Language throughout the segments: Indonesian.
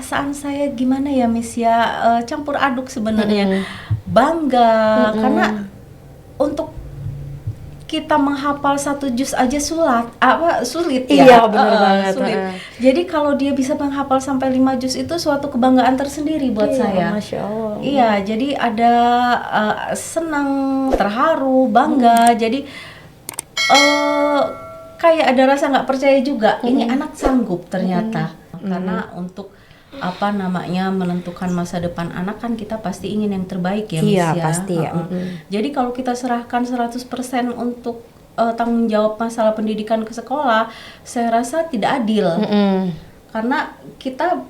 perasaan saya gimana ya Miss ya, campur aduk sebenarnya. Bangga karena untuk kita menghafal 1 juz aja sulit ya. Iya, benar banget. Sulit. Jadi kalau dia bisa menghafal sampai 5 juz itu suatu kebanggaan tersendiri buat saya. Masya Allah. Iya, jadi ada senang, terharu, bangga. Jadi kayak ada rasa nggak percaya juga. Ini anak sanggup ternyata. Karena untuk menentukan masa depan anak kan kita pasti ingin yang terbaik ya Miss Iya, ya. pasti ya. Jadi kalau kita serahkan 100% untuk tanggung jawab masalah pendidikan ke sekolah, saya rasa tidak adil. Karena kita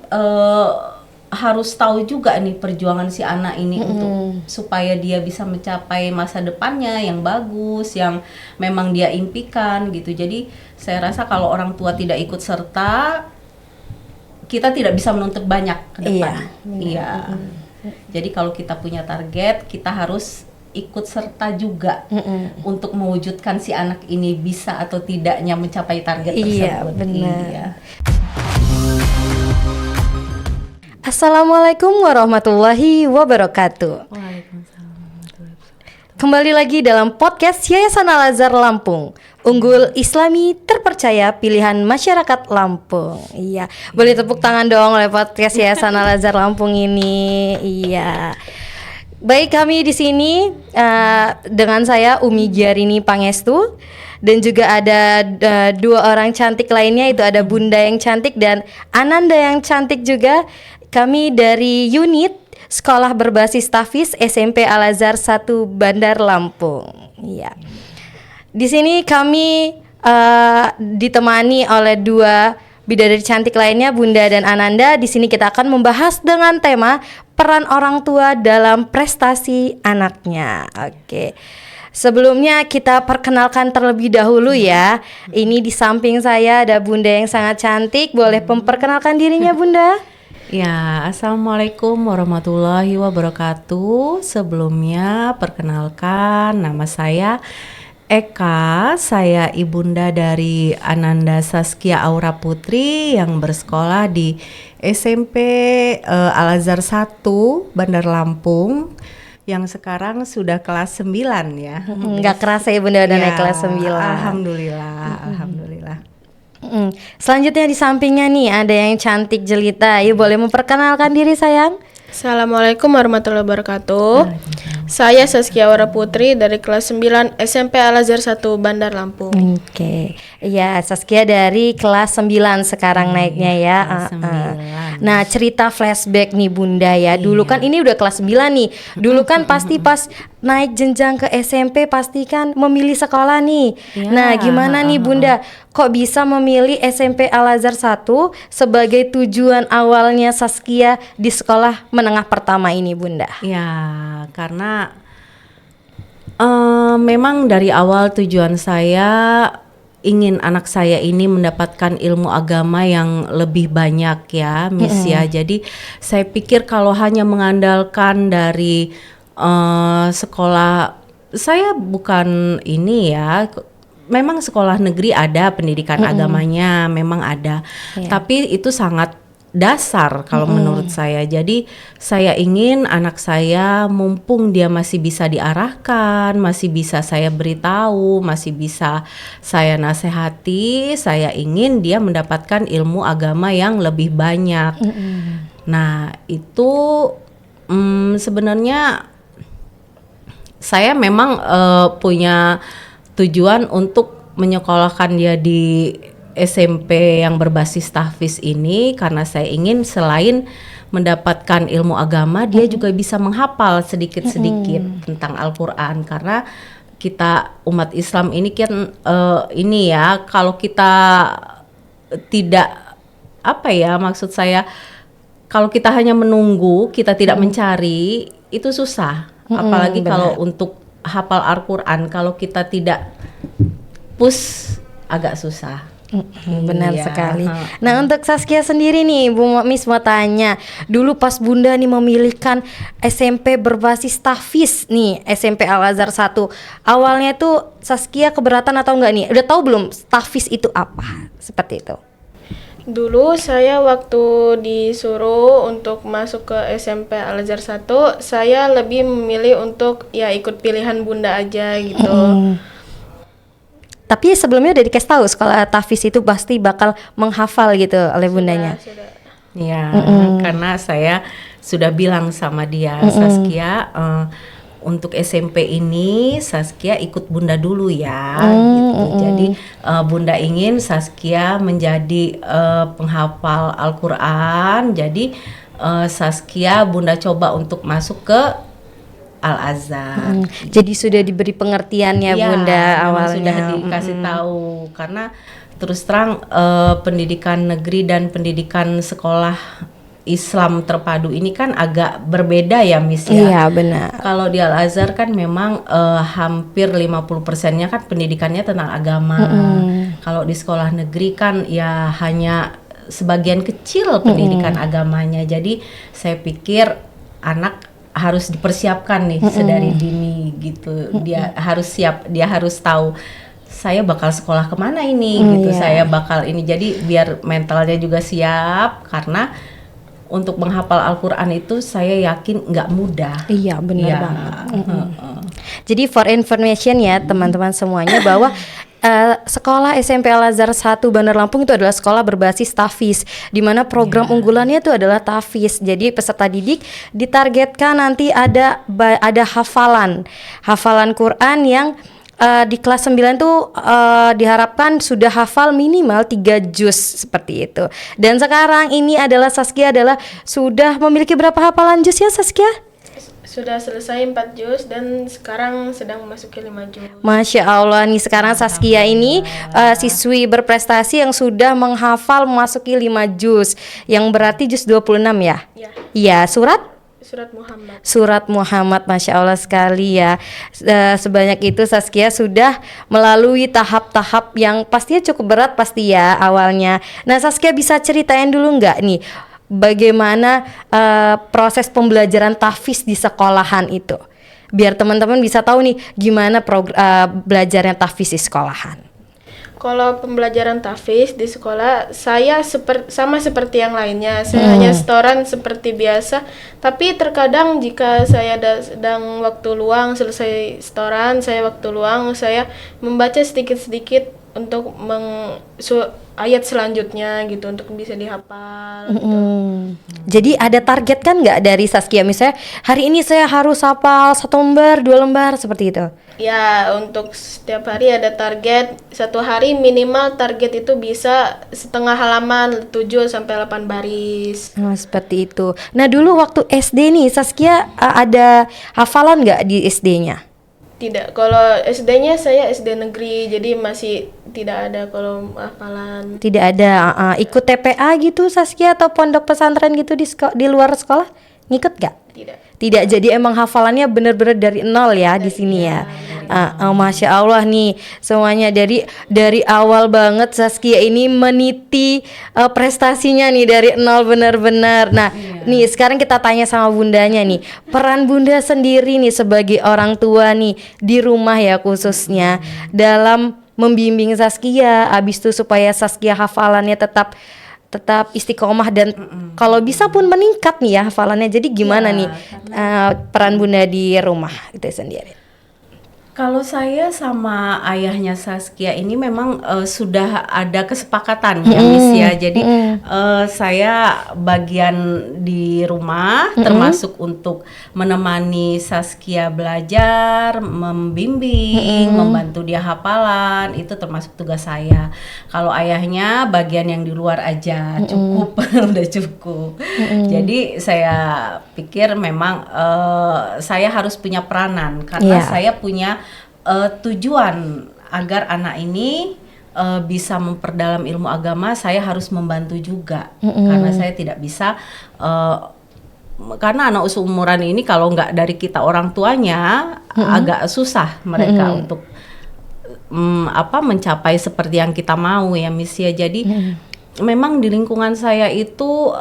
harus tahu juga nih perjuangan si anak ini untuk supaya dia bisa mencapai masa depannya yang bagus, yang memang dia impikan gitu. Jadi saya rasa kalau orang tua tidak ikut serta, kita tidak bisa menuntut banyak ke depan. Iya. Jadi kalau kita punya target, kita harus ikut serta juga untuk mewujudkan si anak ini bisa atau tidaknya mencapai target tersebut. Iya, benar. Iya. Assalamualaikum warahmatullahi wabarakatuh. Kembali lagi dalam podcast Yayasan Al-Azhar Lampung, unggul Islami terpercaya pilihan masyarakat Lampung. Iya, boleh tepuk tangan dong oleh podcast Yayasan Al-Azhar Lampung ini. Iya. Baik, kami di sini dengan saya Umi Giarini Pangestu, dan juga ada 2 orang cantik lainnya, itu ada Bunda yang cantik dan Ananda yang cantik juga. Kami dari unit Sekolah Berbasis Tahfiz SMP Al-Azhar 1 Bandar Lampung. Iya. Di sini kami ditemani oleh 2 bidadari cantik lainnya, Bunda dan Ananda. Di sini kita akan membahas dengan tema peran orang tua dalam prestasi anaknya. Oke. Sebelumnya kita perkenalkan terlebih dahulu ya. Ini di samping saya ada Bunda yang sangat cantik. Boleh memperkenalkan dirinya, Bunda? Ya, Assalamualaikum warahmatullahi wabarakatuh. Sebelumnya perkenalkan, nama saya Eka, saya ibunda dari Ananda Saskia Aura Putri yang bersekolah di SMP Al-Azhar 1 Bandar Lampung, yang sekarang sudah kelas 9 ya. Nggak kerasa ya Bunda udah naik kelas 9. Alhamdulillah. Selanjutnya di sampingnya nih ada yang cantik jelita. Yuk, boleh memperkenalkan diri sayang? Assalamualaikum warahmatullahi wabarakatuh. Saya Saskia Aura Putri dari kelas 9 SMP Al-Azhar 1 Bandar Lampung. Oke. Ya, Saskia dari kelas 9 sekarang naiknya ya. Nah, cerita flashback nih Bunda ya. Dulu kan ini udah kelas 9 nih. Dulu kan pasti pas naik jenjang ke SMP pasti kan memilih sekolah nih. Nah, gimana nih Bunda? Kok bisa memilih SMP Al-Azhar 1 sebagai tujuan awalnya Saskia di sekolah menengah pertama ini Bunda? Ya, karena memang dari awal tujuan saya ingin anak saya ini mendapatkan ilmu agama yang lebih banyak ya, Miss ya. Jadi saya pikir kalau hanya mengandalkan dari sekolah, saya bukan ini ya, memang sekolah negeri ada pendidikan agamanya, memang ada, tapi itu sangat dasar kalau menurut saya. Jadi saya ingin anak saya, mumpung dia masih bisa diarahkan, masih bisa saya beritahu, masih bisa saya nasihati, saya ingin dia mendapatkan ilmu agama yang lebih banyak. Nah itu sebenarnya saya memang punya tujuan untuk menyekolahkan dia di SMP yang berbasis tahfiz ini, karena saya ingin selain mendapatkan ilmu agama, dia juga bisa menghafal sedikit-sedikit tentang Al-Quran. Karena kita umat Islam ini kan ini ya, kalau kita tidak maksud saya, kalau kita hanya menunggu, kita tidak mencari, itu susah. Apalagi kalau untuk hafal Al-Quran, kalau kita tidak push agak susah. Benar sekali. Nah, untuk Saskia sendiri nih, Bu Miss mau tanya, dulu pas Bunda nih memilihkan SMP berbasis tahfiz nih, SMP Al-Azhar 1, awalnya tuh Saskia keberatan atau enggak nih? Udah tahu belum tahfiz itu apa? Seperti itu. Dulu saya waktu disuruh untuk masuk ke SMP Al Azhar 1, saya lebih memilih untuk ya ikut pilihan bunda aja gitu. Tapi sebelumnya udah dikasih tahu sekolah tahfiz itu pasti bakal menghafal gitu oleh bundanya. Sudah. Ya, karena saya sudah bilang sama dia, Saskia, untuk SMP ini Saskia ikut bunda dulu ya, gitu. Jadi bunda ingin Saskia menjadi penghafal Al-Quran. Jadi Saskia bunda coba untuk masuk ke Al-Azhar. Jadi sudah diberi pengertiannya Iya, bunda memang awalnya. sudah dikasih tahu karena terus terang pendidikan negeri dan pendidikan sekolah Islam terpadu ini kan agak berbeda ya Miss ya. Iya benar. Kalau di Al-Azhar kan memang hampir 50%-nya kan pendidikannya tentang agama. Kalau di sekolah negeri kan ya hanya sebagian kecil pendidikan agamanya. Jadi saya pikir anak harus dipersiapkan nih sedari dini gitu. Dia harus siap, dia harus tahu saya bakal sekolah kemana ini gitu. Saya bakal ini, jadi biar mentalnya juga siap, karena untuk menghafal Al-Quran itu saya yakin nggak mudah. Iya benar Ya. banget. Jadi for information ya teman-teman semuanya bahwa sekolah SMP Al Azhar 1 Bandar Lampung itu adalah sekolah berbasis tahfiz, di mana program unggulannya itu adalah tahfiz. Jadi peserta didik ditargetkan nanti ada hafalan Quran yang di kelas 9 tuh diharapkan sudah hafal minimal 3 juz seperti itu. Dan sekarang ini adalah Saskia sudah memiliki berapa hafalan juz ya Saskia? Sudah selesai 4 juz dan sekarang sedang memasuki 5 juz. Masya Allah nih, sekarang Saskia ini siswi berprestasi yang sudah menghafal memasuki 5 juz, yang berarti juz 26 ya? Ya, Iya, surat Muhammad. Masya Allah sekali ya. Sebanyak itu Saskia sudah melalui tahap-tahap yang pastinya cukup berat pasti ya awalnya. Nah Saskia bisa ceritain dulu nggak nih bagaimana proses pembelajaran tahfiz di sekolahan itu, biar teman-teman bisa tahu nih gimana belajarnya tahfiz di sekolahan. Kalau pembelajaran tahfiz di sekolah, saya sama seperti yang lainnya. Saya hanya setoran seperti biasa. Tapi terkadang jika saya sedang waktu luang, selesai setoran, saya waktu luang, saya membaca sedikit-sedikit untuk ayat selanjutnya gitu, untuk bisa dihafal. Gitu. Jadi ada target kan nggak dari Saskia? Misalnya hari ini saya harus hafal 1 lembar, 2 lembar seperti itu. Ya, untuk setiap hari ada target. Satu hari minimal target itu bisa setengah halaman, 7 sampai 8 baris. Oh, seperti itu. Nah dulu waktu SD nih Saskia ada hafalan nggak di SD-nya? Tidak, kalau SD-nya saya SD negeri, jadi masih tidak ada kalau hafalan. Tidak ada. Ikut TPA gitu Saskia atau pondok pesantren gitu di luar sekolah? Ngikut gak? Tidak, jadi emang hafalannya benar-benar dari nol ya di sini ya. Masya Allah nih, semuanya dari awal banget Saskia ini meniti prestasinya nih dari nol benar-benar. Nah, nih sekarang kita tanya sama bundanya nih, peran bunda sendiri nih sebagai orang tua nih di rumah ya khususnya dalam membimbing Saskia, abis itu supaya Saskia hafalannya tetap istiqomah dan kalau bisa pun meningkat nih ya hafalannya. Jadi gimana nih peran bunda di rumah itu sendiri? Kalau saya sama ayahnya Saskia ini memang sudah ada kesepakatan ya Miss ya. Jadi saya bagian di rumah termasuk untuk menemani Saskia belajar, membimbing, membantu dia hafalan, itu termasuk tugas saya. Kalau ayahnya bagian yang di luar aja, cukup udah cukup. Jadi saya pikir memang saya harus punya peranan karena saya punya tujuan agar anak ini bisa memperdalam ilmu agama. Saya harus membantu juga karena saya tidak bisa karena anak seumuran ini kalau nggak dari kita orang tuanya agak susah mereka untuk mencapai seperti yang kita mau ya Miss ya. Jadi memang di lingkungan saya itu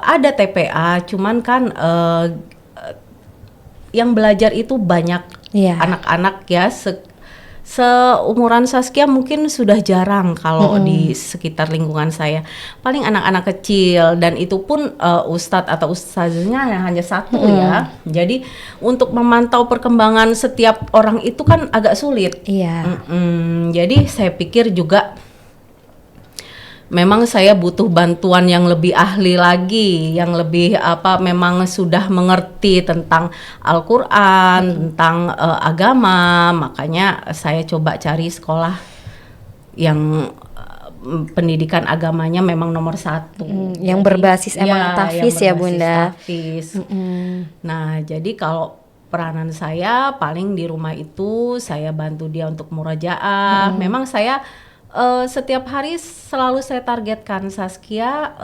ada TPA, cuman kan yang belajar itu banyak anak-anak ya seumuran Saskia mungkin sudah jarang kalau di sekitar lingkungan saya. Paling anak-anak kecil, dan itu pun ustadz atau ustazahnya hanya satu ya. Jadi untuk memantau perkembangan setiap orang itu kan agak sulit. Iya. Jadi saya pikir juga memang saya butuh bantuan yang lebih ahli lagi, yang lebih memang sudah mengerti tentang Al-Quran, tentang agama. Makanya saya coba cari sekolah yang pendidikan agamanya memang nomor 1. Yang berbasis emang tahfiz ya Bunda. Tahfiz. Nah, jadi kalau peranan saya paling di rumah itu saya bantu dia untuk murojaah. Memang saya setiap hari selalu saya targetkan, Saskia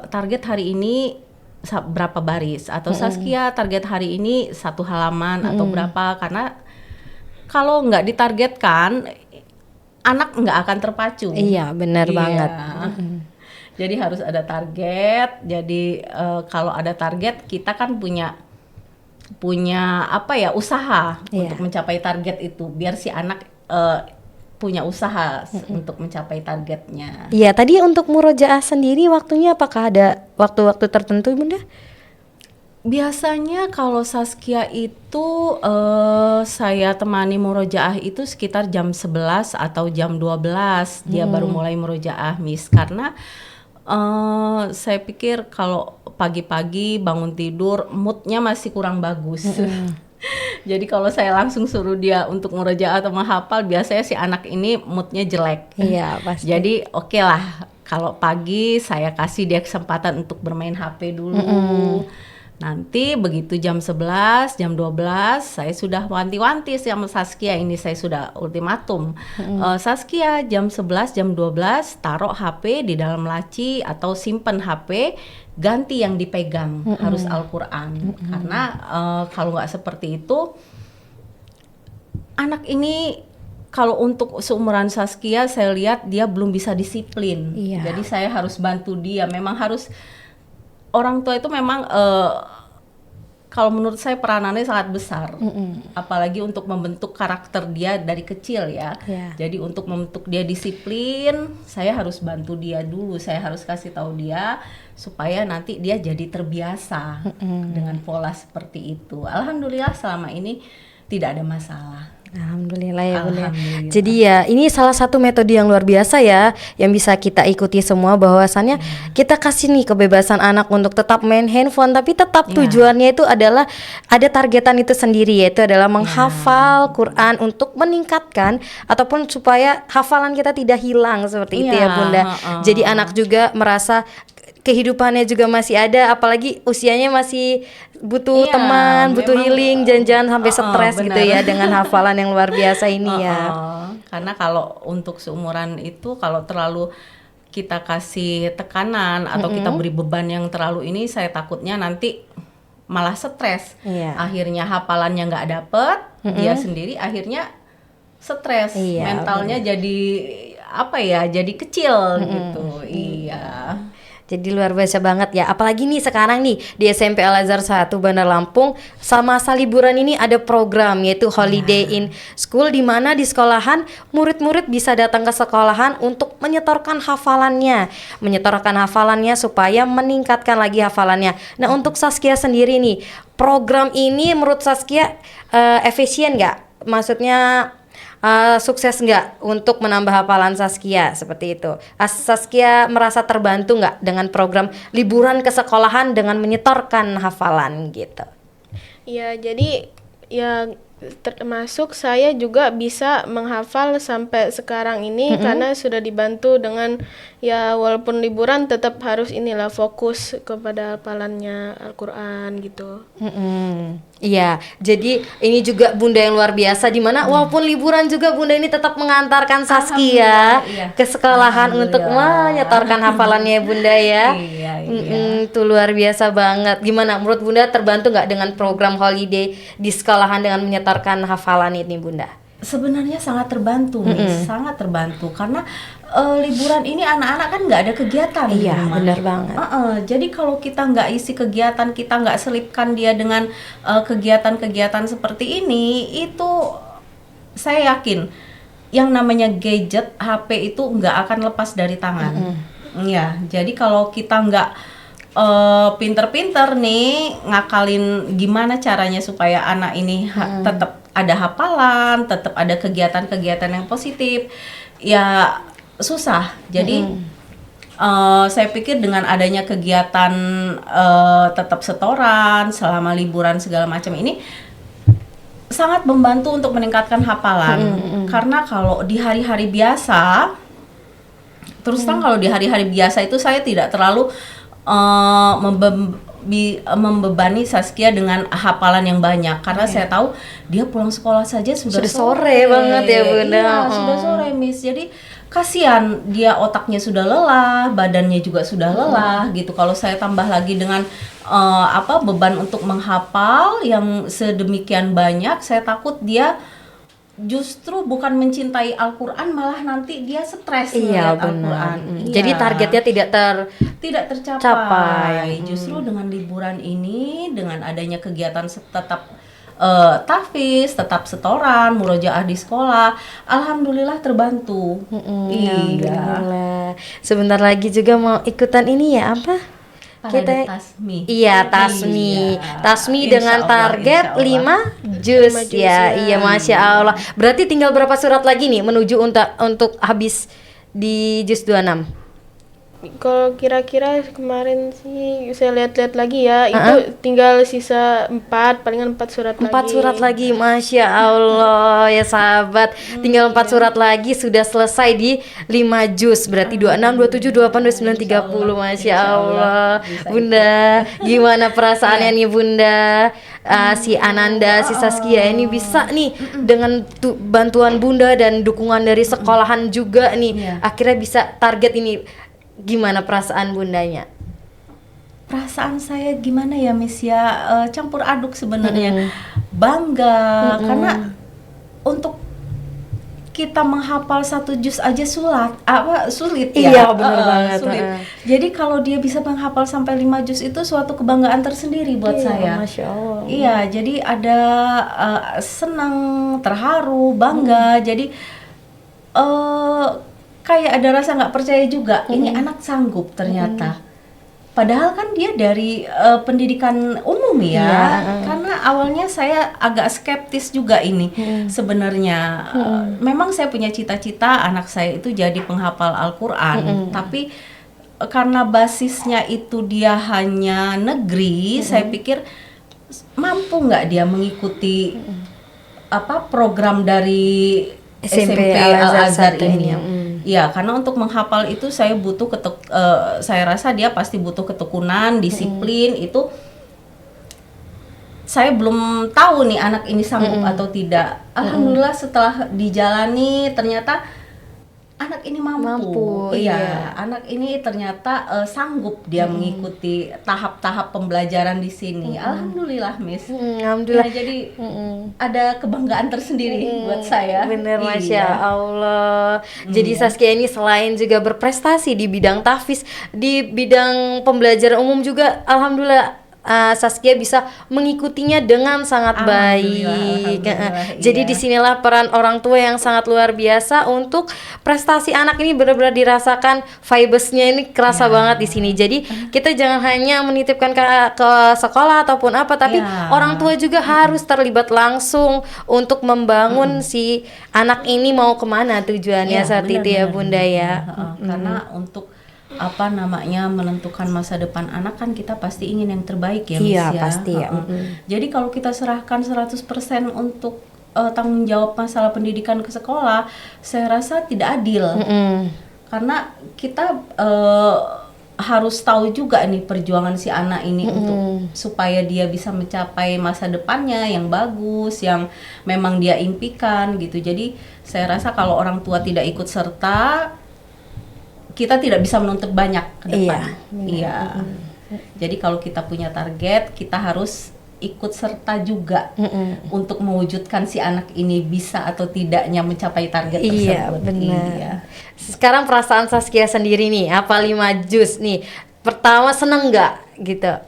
target hari ini berapa baris, atau Saskia target hari ini 1 halaman atau berapa, karena kalau nggak ditargetkan anak nggak akan terpacu. Iya, benar banget. Jadi harus ada target. Jadi kalau ada target kita kan punya usaha untuk mencapai target itu, biar si anak punya usaha untuk mencapai targetnya. Iya, tadi untuk murojaah sendiri waktunya apakah ada waktu-waktu tertentu Bunda? Biasanya kalau Saskia itu saya temani murojaah itu sekitar jam 11 atau jam 12 dia baru mulai murojaah, Miss. Karena saya pikir kalau pagi-pagi bangun tidur moodnya masih kurang bagus. Jadi kalau saya langsung suruh dia untuk murojaah atau menghafal, biasanya si anak ini moodnya jelek. Iya, pasti. Jadi oke lah kalau pagi saya kasih dia kesempatan untuk bermain HP dulu. Nanti begitu jam 11, jam 12 saya sudah wanti-wanti sama Saskia, ini saya sudah ultimatum. Saskia jam 11, jam 12 taruh HP di dalam laci atau simpen HP, ganti yang dipegang, harus Al-Quran. Karena kalau nggak seperti itu, anak ini kalau untuk seumuran Saskia saya lihat dia belum bisa disiplin. Jadi saya harus bantu dia, memang harus, orang tua itu memang kalau menurut saya peranannya sangat besar, apalagi untuk membentuk karakter dia dari kecil ya. Jadi untuk membentuk dia disiplin, saya harus bantu dia dulu, saya harus kasih tahu dia supaya nanti dia jadi terbiasa dengan pola seperti itu. Alhamdulillah selama ini tidak ada masalah. Alhamdulillah ya Bunda. Jadi ya ini salah satu metode yang luar biasa ya, yang bisa kita ikuti semua, bahwasannya kita kasih nih kebebasan anak untuk tetap main handphone, tapi tetap tujuannya itu adalah ada targetan itu sendiri, yaitu adalah menghafal Quran untuk meningkatkan ataupun supaya hafalan kita tidak hilang seperti itu ya Bunda. Jadi anak juga merasa kehidupannya juga masih ada, apalagi usianya masih butuh teman, butuh healing, jangan sampai stres gitu ya dengan hafalan yang luar biasa ini ya. Karena kalau untuk seumuran itu kalau terlalu kita kasih tekanan atau kita beri beban yang terlalu ini, saya takutnya nanti malah stres. Akhirnya hafalannya nggak dapet, dia sendiri akhirnya stres, mentalnya jadi jadi kecil gitu. Jadi luar biasa banget ya, apalagi nih sekarang nih di SMP Al-Azhar 1 Bandar Lampung, sama masa liburan ini ada program yaitu Holiday in School, di mana di sekolahan murid-murid bisa datang ke sekolahan untuk menyetorkan hafalannya supaya meningkatkan lagi hafalannya. Nah untuk Saskia sendiri nih, program ini menurut Saskia efisien nggak? Maksudnya sukses nggak untuk menambah hafalan Saskia seperti itu? Saskia merasa terbantu nggak dengan program liburan ke sekolahan dengan menyetorkan hafalan gitu? Ya, jadi ya termasuk saya juga bisa menghafal sampai sekarang ini karena sudah dibantu dengan ya walaupun liburan tetap harus fokus kepada hafalannya Al-Quran gitu. Iya, jadi ini juga Bunda yang luar biasa, dimana walaupun liburan juga Bunda ini tetap mengantarkan Saskia ke sekolahan untuk menyetorkan hafalannya Bunda ya. Itu luar biasa banget. Gimana menurut Bunda, terbantu nggak dengan program holiday di sekolahan dengan menyetorkan hafalan ini Bunda? Sebenarnya sangat terbantu, sangat terbantu karena liburan ini anak-anak kan nggak ada kegiatan di rumah. Benar banget. Jadi kalau kita nggak isi kegiatan, kita nggak selipkan dia dengan kegiatan-kegiatan seperti ini, itu saya yakin yang namanya gadget HP itu nggak akan lepas dari tangan. Ya, jadi kalau kita nggak pinter-pinter nih ngakalin gimana caranya supaya anak ini tetap ada hafalan, tetap ada kegiatan-kegiatan yang positif, ya susah. Jadi saya pikir dengan adanya kegiatan tetap setoran selama liburan segala macam ini sangat membantu untuk meningkatkan hafalan. Karena kalau di hari-hari biasa, terus terang kalau di hari-hari biasa itu saya tidak terlalu membebani Saskia dengan hafalan yang banyak, karena saya tahu dia pulang sekolah saja sudah sore banget ya Bunda. Iya, sudah sore Miss. Jadi kasihan, dia otaknya sudah lelah, badannya juga sudah lelah gitu. Kalau saya tambah lagi dengan beban untuk menghafal yang sedemikian banyak, saya takut dia justru bukan mencintai Al-Quran, malah nanti dia stres melihat Al-Quran. Iya. Jadi targetnya tidak tercapai. Justru dengan liburan ini, dengan adanya kegiatan tetap tahfiz, tetap setoran, murojaah di sekolah, alhamdulillah terbantu. Iya. Alhamdulillah. Sebentar lagi juga mau ikutan ini ya, apa? Kita tasmi. Iya, tasmi. Iya. Tasmi Insya dengan Allah, target insya Allah. 5 juz 5 juz ya. Iya, Masya Allah. Berarti tinggal berapa surat lagi nih menuju untuk habis di juz 26? Kalau kira-kira kemarin sih saya lihat-lihat lagi ya, itu tinggal sisa 4, palingan 4 surat lagi. 4 surat lagi, Masya Allah ya sahabat. Tinggal 4 surat lagi sudah selesai di 5 juz. Berarti 26, 27, 28, 29, 30. Masya Allah. Bunda, gimana perasaannya nih Bunda? Si Ananda, si Saskia ini bisa nih dengan bantuan Bunda dan dukungan dari sekolahan juga nih, akhirnya bisa target ini. Gimana perasaan Bundanya? Perasaan saya gimana ya Miss ya, campur aduk sebenarnya. Bangga karena untuk kita menghafal 1 juz aja sulit ya. Iya, benar banget. Sulit. Jadi kalau dia bisa menghafal sampai 5 juz itu suatu kebanggaan tersendiri buat saya. Masya Allah. Iya, jadi ada senang, terharu, bangga. Jadi kayak ada rasa nggak percaya juga, ini anak sanggup ternyata. Padahal kan dia dari pendidikan umum ya, karena awalnya saya agak skeptis juga ini sebenarnya. Memang saya punya cita-cita anak saya itu jadi penghafal Al-Quran, tapi karena basisnya itu dia hanya negeri, saya pikir mampu nggak dia mengikuti program dari SMP Al-Azhar ini. Ya, karena untuk menghafal itu saya butuh saya rasa dia pasti butuh ketekunan, disiplin. Itu saya belum tahu nih anak ini sanggup atau tidak. Alhamdulillah setelah dijalani ternyata anak ini mampu. Iya, anak ini ternyata sanggup dia mengikuti tahap-tahap pembelajaran di sini. Alhamdulillah, Miss. Alhamdulillah. Ya, jadi ada kebanggaan tersendiri buat saya. Bener, Masya Allah. Jadi Saskia ini selain juga berprestasi di bidang tahfiz, di bidang pembelajaran umum juga, alhamdulillah. Saskia bisa mengikutinya dengan sangat baik. Jadi disinilah peran orang tua yang sangat luar biasa untuk prestasi anak ini benar-benar dirasakan, vibes-nya ini kerasa banget di sini. Jadi kita jangan hanya menitipkan ke sekolah ataupun apa, tapi orang tua juga harus terlibat langsung untuk membangun si anak ini mau kemana tujuannya saat itu ya Bunda ya. Karena untuk menentukan masa depan anak kan kita pasti ingin yang terbaik ya Miss ya. Iya pasti ya. Jadi kalau kita serahkan 100% untuk tanggung jawab masalah pendidikan ke sekolah, saya rasa tidak adil. Karena kita harus tahu juga nih perjuangan si anak ini untuk supaya dia bisa mencapai masa depannya yang bagus, yang memang dia impikan gitu. Jadi saya rasa kalau orang tua tidak ikut serta, kita tidak bisa menuntut banyak ke depan. Iya. Jadi kalau kita punya target, kita harus ikut serta juga untuk mewujudkan si anak ini bisa atau tidaknya mencapai target tersebut. Iya, benar. Sekarang perasaan Saskia sendiri nih, apa 5 juz nih? Pertama seneng nggak gitu?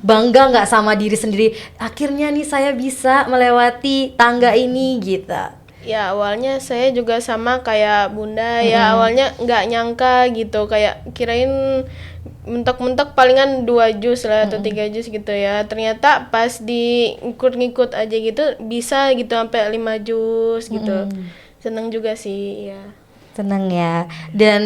Bangga nggak sama diri sendiri? Akhirnya nih saya bisa melewati tangga ini gitu. Ya awalnya saya juga sama kayak Bunda ya, awalnya nggak nyangka gitu, kayak kirain mentok-mentok palingan 2 jus lah atau 3 jus gitu ya. Ternyata pas ngikut-ngikut aja gitu bisa gitu sampai 5 jus gitu. Seneng juga sih ya. Tenang ya. Dan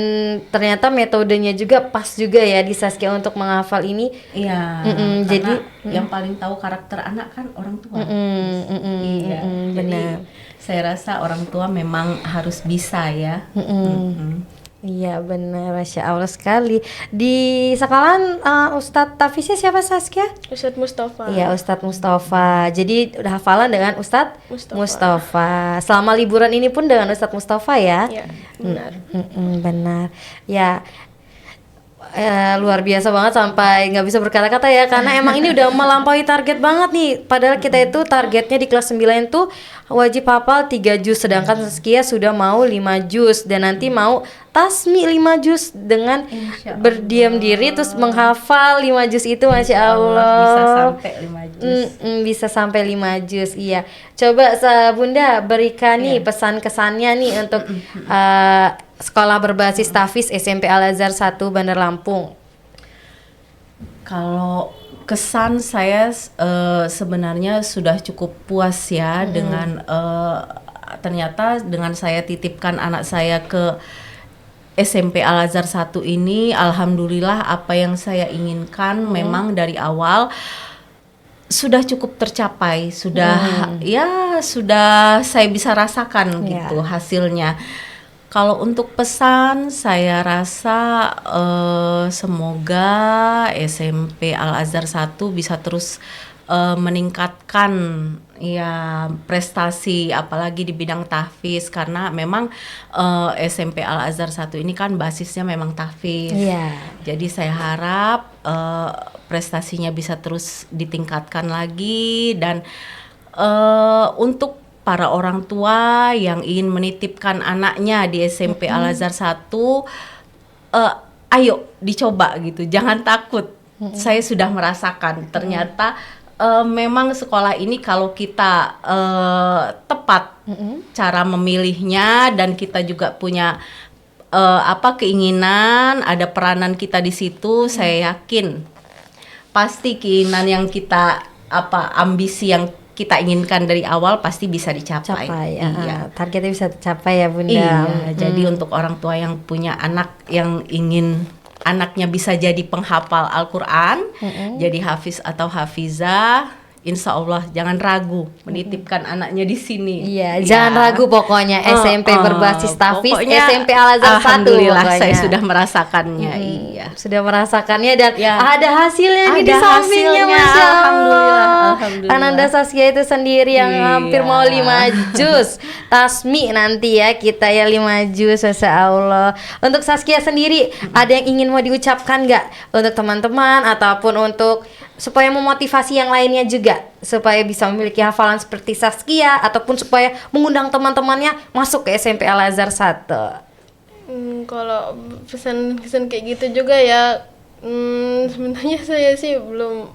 ternyata metodenya juga pas juga ya di Saskia untuk menghafal ini. Iya, Mm-mm, karena jadi- yang paling tahu karakter anak kan orang tua. Iya, jadi benar. saya rasa orang tua memang harus bisa ya. Iya benar, Masya Allah sekali. Di sekolahan Ustadz Tafisnya siapa Saskia? Ustadz Mustafa. Iya Ustadz Mustafa. Jadi udah hafalan dengan Ustadz Mustafa. Mustafa. Selama liburan ini pun dengan Ustadz Mustafa ya? Ya, benar. Benar. Ya luar biasa banget sampai nggak bisa berkata-kata ya, karena emang ini udah melampaui target banget nih. Padahal kita itu targetnya di kelas 9 tuh wajib hafal 3 juz, sedangkan Saskia sudah mau 5 juz dan nanti mau tasmi 5 juz dengan berdiam diri terus menghafal 5 juz itu. Masya Allah. Bisa sampai 5 juz. Bisa sampai 5 juz, iya. Coba Bunda berikan nih pesan kesannya nih untuk sekolah berbasis Tahfiz SMP Al Azhar 1 Bandar Lampung. Kalau kesan saya sebenarnya sudah cukup puas ya dengan ternyata dengan saya titipkan anak saya ke SMP Al Azhar 1 ini, alhamdulillah apa yang saya inginkan memang dari awal sudah cukup tercapai, sudah sudah saya bisa rasakan gitu hasilnya. Kalau untuk pesan, saya rasa semoga SMP Al Azhar 1 bisa terus meningkatkan ya prestasi, apalagi di bidang tahfiz, karena memang SMP Al Azhar 1 ini kan basisnya memang tahfiz. Jadi saya harap prestasinya bisa terus ditingkatkan lagi, dan untuk para orang tua yang ingin menitipkan anaknya di SMP Al Azhar 1, ayo dicoba gitu, jangan takut. Saya sudah merasakan ternyata memang sekolah ini kalau kita tepat cara memilihnya, dan kita juga punya keinginan, ada peranan kita di situ, saya yakin pasti keinginan yang kita ambisi yang kita inginkan dari awal pasti bisa dicapai. Iya. Targetnya bisa tercapai ya Bunda. Iya, jadi untuk orang tua yang punya anak yang ingin anaknya bisa jadi penghafal Al-Quran, jadi hafiz atau hafizah, insya Allah jangan ragu menitipkan anaknya di sini. Iya, jangan ragu pokoknya SMP berbasis Tahfiz SMP Al Azhar 1. Alhamdulillah saya sudah merasakannya. Iya. Sudah merasakannya dan ada hasilnya nih di Ada sampingnya, hasilnya, Masya Allah. alhamdulillah. Ananda Saskia itu sendiri yang hampir mau 5 juz. Tasmi nanti ya kita ya 5 juz, Masya Allah. Untuk Saskia sendiri ada yang ingin mau diucapkan nggak untuk teman-teman ataupun untuk supaya memotivasi yang lainnya juga supaya bisa memiliki hafalan seperti Saskia, ataupun supaya mengundang teman-temannya masuk ke SMP Al Azhar 1? Kalau pesan kayak gitu juga ya, sebenarnya saya sih belum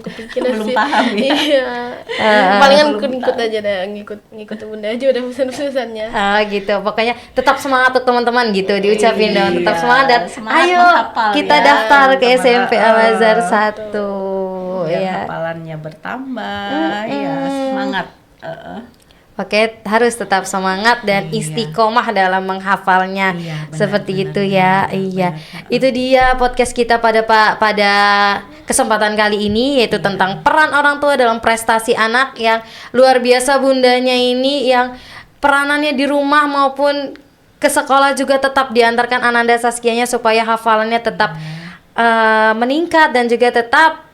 kepikiran Belum sih. paham ya? Iya. Palingan ikut aja deh, ngikut Bunda aja udah pesan-pesannya. Gitu. Pokoknya tetap semangat untuk teman-teman gitu, diucapin dong. Tetap Iya, semangat dan semangat ayo menghafal kita ya, daftar ke teman-teman. SMP Al Azhar 1. Biar Ya. hafalannya bertambah, ya semangat. Oke, harus tetap semangat dan istiqomah dalam menghafalnya. Iya, benar, Seperti benar, itu benar, ya. benar, Iya. benar. Itu dia podcast kita pada kesempatan kali ini, yaitu tentang peran orang tua dalam prestasi anak yang luar biasa. Bundanya ini yang peranannya di rumah maupun ke sekolah juga tetap diantarkan Ananda Saskianya supaya hafalannya tetap meningkat dan juga tetap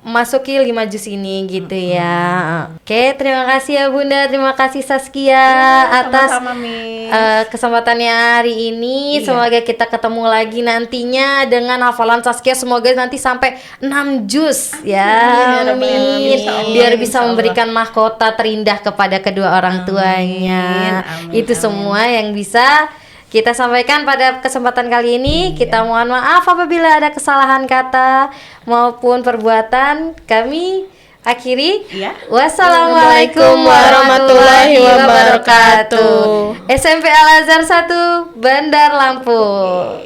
masuki 5 juz ini gitu ya. Oke, terima kasih ya Bunda, terima kasih Saskia atas Sama-sama, Miss. kesempatannya hari ini. Iya. Semoga kita ketemu lagi nantinya dengan hafalan Saskia, semoga nanti sampai 6 juz ya. Amin. Biar bisa memberikan mahkota terindah kepada kedua orang tuanya. Amin, Itu amin. semua yang bisa kita sampaikan pada kesempatan kali ini. Kita mohon maaf apabila ada kesalahan kata maupun perbuatan. Kami akhiri. Iya. Wassalamualaikum warahmatullahi wabarakatuh. SMP Al Azhar 1 Bandar Lampung.